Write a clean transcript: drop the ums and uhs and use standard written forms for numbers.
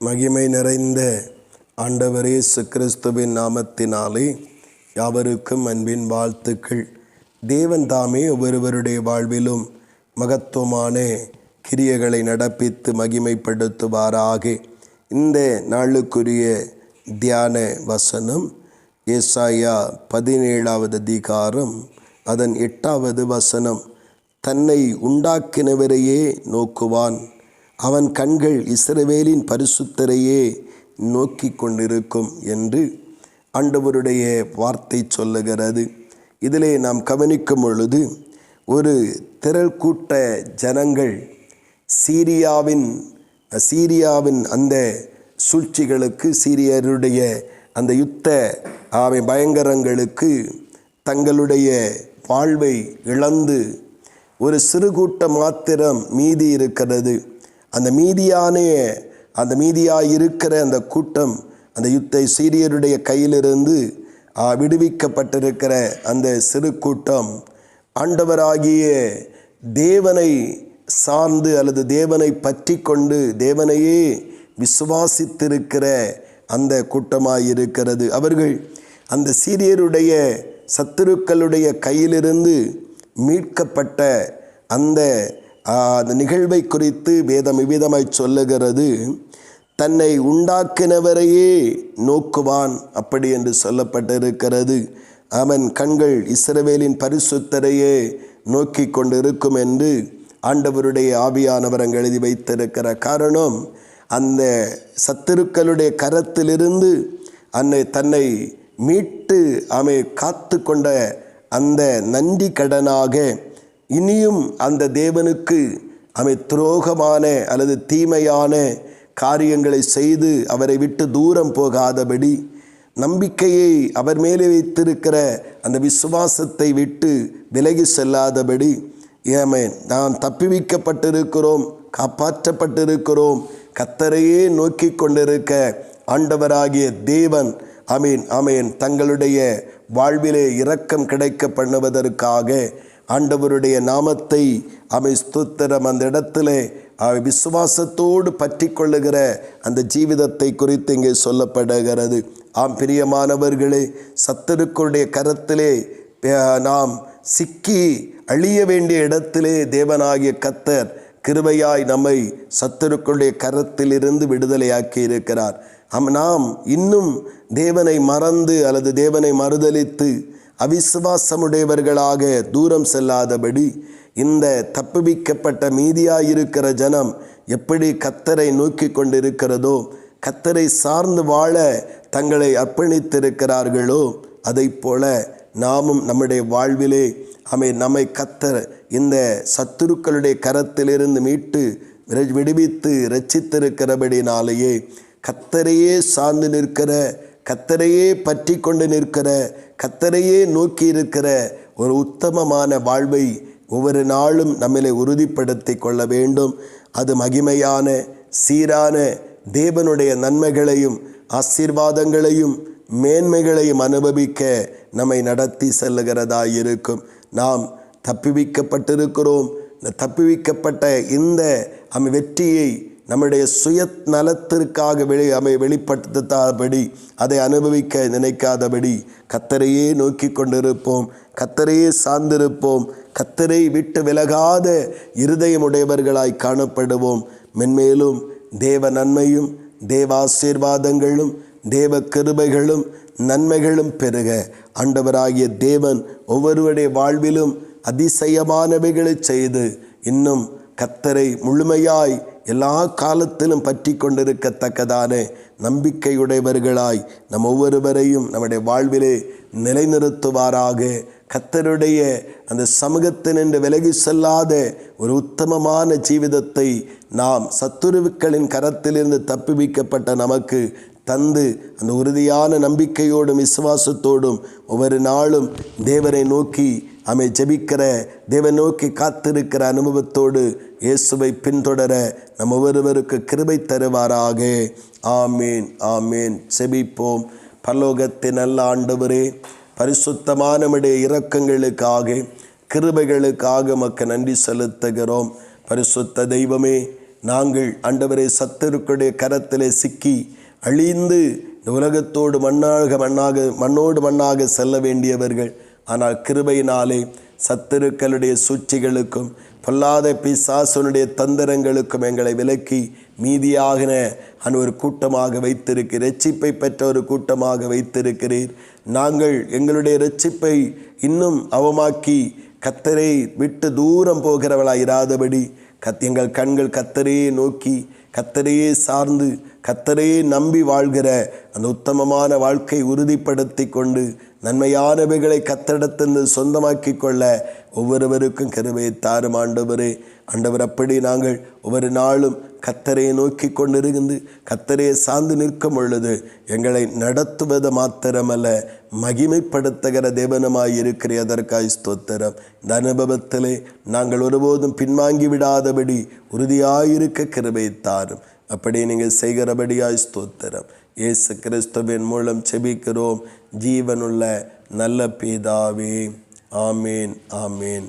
மகிமை நிறைந்த ஆண்டவர் இயேசு கிறிஸ்துவின் நாமத்தினாலே யாவருக்கும் அன்பின் வாழ்த்துக்கள். தேவன் தாமே ஒவ்வொருவருடைய வாழ்விலும் மகத்துவமான கிரியைகளை நடப்பித்து மகிமைப்படுத்துவாராக. இந்த நாளுக்குரிய தியான வசனம் ஏசாயா 17வது அதிகாரம் அதன் 8வது வசனம். தன்னை உண்டாக்கினவரையே நோக்குவான், அவன் கண்கள் இஸ்ரவேலின் பரிசுத்தரையே நோக்கி கொண்டிருக்கும் என்று ஆண்டவருடைய வார்த்தை சொல்லுகிறது. இதிலே நாம் கவனிக்கும் பொழுது ஒரு திரள் கூட்ட ஜனங்கள் சீரியாவின் அந்த சூழ்ச்சிகளுக்கு, சீரியருடைய அந்த யுத்த பயங்கரங்களுக்கு தங்களுடைய வாழ்வை இழந்து ஒரு சிறு கூட்டம் மாத்திரம் மீதி இருக்கிறது. அந்த மீதியாயிருக்கிற அந்த கூட்டம் அந்த யுத்த சீரியருடைய கையிலிருந்து விடுவிக்கப்பட்டிருக்கிற அந்த சிறு கூட்டம் ஆண்டவராகிய தேவனை சார்ந்து அல்லது தேவனை பற்றி கொண்டு தேவனையே விசுவாசித்திருக்கிற அந்த கூட்டமாயிருக்கிறது. அவர்கள் அந்த சீரியருடைய சத்துருக்களுடைய கையிலிருந்து மீட்கப்பட்ட அந்த நிகழ்வை குறித்து வேதம் இவ்விதமாய் சொல்லுகிறது. தன்னை உண்டாக்கினவரையே நோக்குவான் அப்படி என்று சொல்லப்பட்டிருக்கிறது. அவன் கண்கள் இஸ்ரவேலின் பரிசுத்தரையே நோக்கி கொண்டிருக்கும் என்று ஆண்டவருடைய ஆவியானவர் அங்கு எழுதி வைத்திருக்கிற காரணம், அந்த சத்துருக்களுடைய கரத்திலிருந்து தன்னை மீட்டு காத்து கொண்ட அந்த நன்றி கடனாக இனியும் அந்த தேவனுக்கு துரோகமான அல்லது தீமையான காரியங்களை செய்து அவரை விட்டு தூரம் போகாதபடி, நம்பிக்கையை அவர் மேலே வைத்திருக்கிற அந்த விசுவாசத்தை விட்டு விலகி செல்லாதபடி, நாம் தப்புவிக்கப்பட்டிருக்கிறோம், காப்பாற்றப்பட்டிருக்கிறோம், கர்த்தரையே நோக்கி கொண்டிருக்க ஆண்டவராகிய தேவன் தங்களுடைய வாழ்விலே இரக்கம் கிடைக்க பண்ணுவதற்காக ஆண்டவருடைய நாமத்தை ஸ்தோத்திரம் அந்த இடத்திலே விசுவாசத்தோடு பற்றி கொள்ளுகிற அந்த ஜீவிதத்தை குறித்து இங்கே சொல்லப்படுகிறது. பிரியமானவர்களே, சத்துருக்களுடைய கரத்திலே நாம் சிக்கி அழிய வேண்டிய இடத்திலே தேவனாகிய கர்த்தர் கிருபையாய் நம்மை சத்துருக்களுடைய கரத்திலிருந்து விடுதலையாக்கி இருக்கிறார். நாம் இன்னும் தேவனை மறந்து அல்லது தேவனை மறுதலித்து அவிசுவாசமுடையவர்களாக தூரம் செல்லாதபடி, இந்த தப்புவிக்கப்பட்ட மீதியாயிருக்கிற ஜனம் எப்படி கர்த்தரை நோக்கி கொண்டிருக்கிறதோ, கர்த்தரை சார்ந்து வாழ தங்களை அர்ப்பணித்திருக்கிறார்களோ, அதை போல நாமும் நம்முடைய வாழ்விலே நம்மை கர்த்தர் இந்த சத்துருக்களுடைய கரத்திலிருந்து மீட்டு விடுவித்து இரட்சித்திருக்கிறபடினாலேயே கர்த்தரையே சார்ந்து நிற்கிற, கர்த்தரையே பற்றி கொண்டு நிற்கிற, கர்த்தரையே நோக்கி இருக்கிற ஒரு உத்தமமான வாழ்வை ஒவ்வொரு நாளும் நம்மளை உறுதிப்படுத்தி கொள்ள வேண்டும். அது மகிமையான சீரான தேவனுடைய நன்மைகளையும் ஆசீர்வாதங்களையும் மேன்மைகளையும் அனுபவிக்க நம்மை நடத்தி செல்லுகிறதாயிருக்கும். நாம் தப்புவிக்கப்பட்டிருக்கிறோம். தப்புவிக்கப்பட்ட இந்த வெற்றியை நம்முடைய சுய நலத்திற்காக வெளிப்படுத்தாதபடி, அதை அனுபவிக்க நினைக்காதபடி கர்த்தரையே நோக்கி கொண்டிருப்போம், கர்த்தரையே சார்ந்திருப்போம், கர்த்தரை விட்டு விலகாத இருதயமுடையவர்களாய் காணப்படுவோம். மென்மேலும் தேவ நன்மையும் தேவ ஆசீர்வாதங்களும் தேவ கிருபைகளும் நன்மைகளும் பெருக ஆண்டவராகிய தேவன் ஒவ்வொருவருடைய வாழ்விலும் அதிசயமானவைகளை செய்து இன்னும் கர்த்தரை முழுமையாய் எல்லா காலத்திலும் பற்றி கொண்டிருக்கத்தக்கதான நம்பிக்கையுடையவர்களாய் நம் ஒவ்வொருவரையும் நம்முடைய வாழ்விலே நிலைநிறுத்துவாராக. கர்த்தருடைய அந்த சமூகத்தினின்று விலகி செல்லாத ஒரு உத்தமமான ஜீவிதத்தை நாம் சத்துருக்களின் கரத்திலிருந்து தப்புவிக்கப்பட்ட நமக்கு தந்து, அந்த உறுதியான நம்பிக்கையோடும் விசுவாசத்தோடும் ஒவ்வொரு நாளும் தேவனை நோக்கி ஜெபிக்கிற, தேவனை நோக்கி காத்திருக்கிற அனுபவத்தோடு இயேசுவை பின்தொடர நம் ஒவ்வொருவருக்கு கிருபை தருவாராக. ஆமீன், ஆமீன். செபிப்போம். பரலோகத்தின் நல்ல ஆண்டவரே, பரிசுத்தமான நம்முடைய இரக்கங்களுக்காக கிருபைகளுக்காக உமக்கு நன்றி செலுத்துகிறோம். பரிசுத்த தெய்வமே, நாங்கள் ஆண்டவரே சத்துருக்களுடைய கரத்திலே சிக்கி அழிந்து இந்த உலகத்தோடு மண்ணோடு மண்ணாக செல்ல வேண்டியவர்கள். ஆனால் கிருபையினாலே சத்துருக்களுடைய சூழ்ச்சிகளுக்கும் பொல்லாத பிசாசனுடைய தந்திரங்களுக்கும் எங்களை விலக்கி மீதியாகின ஒரு கூட்டமாக வைத்திருக்கிறீர். இரட்சிப்பை பெற்ற ஒரு கூட்டமாக வைத்திருக்கிறீர். நாங்கள் எங்களுடைய இரட்சிப்பை இன்னும் அவமாக்கி கர்த்தரை விட்டு தூரம் போகிறவளாய் இராதபடி எங்கள் கண்கள் கர்த்தரையே நோக்கி கர்த்தரையே சார்ந்து கர்த்தரையே நம்பி வாழ்கிற அந்த உத்தமமான வாழ்க்கை உறுதிப்படுத்தி கொண்டு நன்மையானவைகளை கர்த்தரிடத்திலிருந்து சொந்தமாக்கி கொள்ள ஒவ்வொருவருக்கும் கிருபையை தாரும் ஆண்டவரே. ஆண்டவர், அப்படி நாங்கள் ஒவ்வொரு நாளும் கர்த்தரையை நோக்கி கொண்டிருந்து கர்த்தரையை சார்ந்து நிற்கும் பொழுது எங்களை நடத்துவது மாத்திரமல்ல, மகிமைப்படுத்துகிற தேவனமாய் இருக்கிற அதற்காய் ஸ்தோத்திரம். இந்த அனுபவத்திலே நாங்கள் ஒருபோதும் பின்வாங்கி விடாதபடி உறுதியாயிருக்க கிருபையை தாரும். அப்படி நீங்கள் செய்கிறபடியாய் ஸ்தோத்திரம். இயேசு கிறிஸ்துவின் மூலம் செபிக்கிறோம் ஜீவனுள்ள நல்ல பிதாவே. ஆமேன், ஆமேன்.